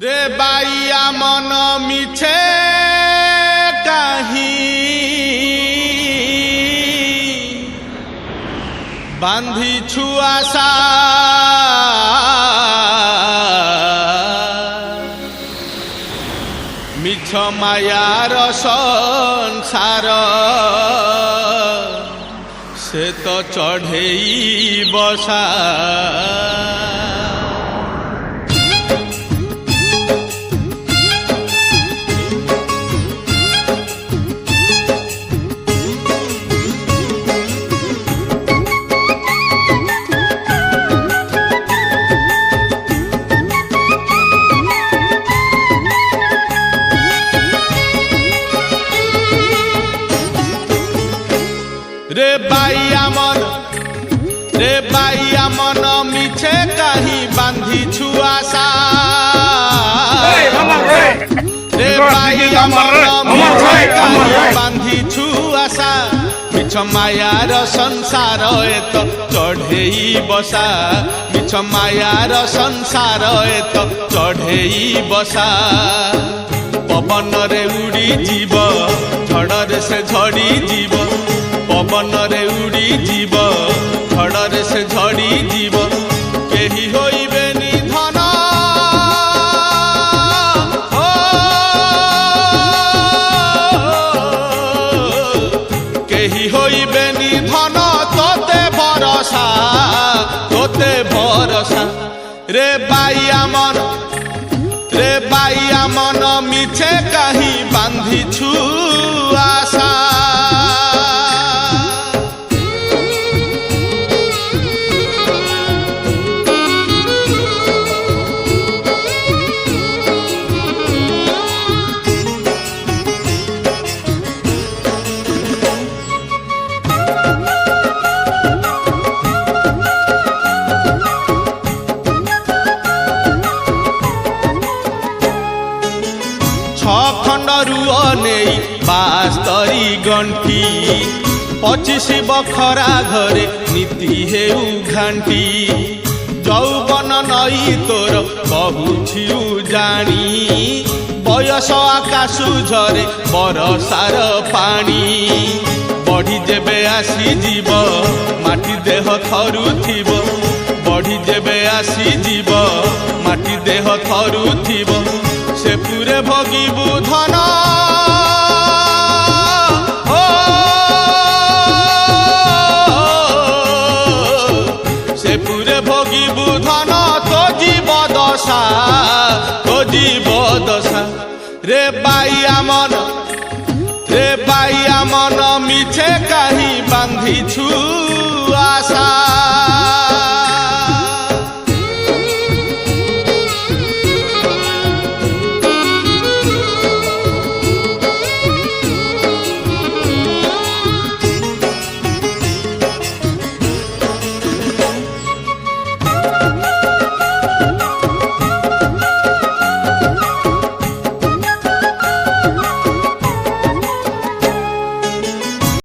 रे बाइया मन मिछे कहीं बांधी छुआसा मिछ मायार संसार से तो चढ़ेई बसा रे बाइया मन मिछे कहीं बांधी छुआसा रे बाइया मन मिछे कहीं बांधी छुआसा मिछ मायार संसार ए तो चढ़ेई बसा मिछ मायार संसार ए तो चढ़ेई बसा पवन रे उड़ी जीव झड़े से झड़ी जीव पवन रे उड़ी जीव झड़े से झड़ी जीव केही होइबे निधन हो केही होइबे निधन तोते भरसा रे बाइया मन मिछे कहीं बांधी छुआसा नहीं बास्तरी गंठी 25 बखरा घरे नीति हेउ घांटी जौवन नई तोर बहुछिउ जानी बयस आकाशु झरे बरसार पानी बढ़ी जेबे आसी जीव माटी देह थरुथिब बढ़ी जेबे आसी जीव माटी देह थरुथिब से पूरे भोगिबु धन से पूरे भोगिबु धन तो जीव दशा रे बाइया मन मिछे कहीं बांधी छु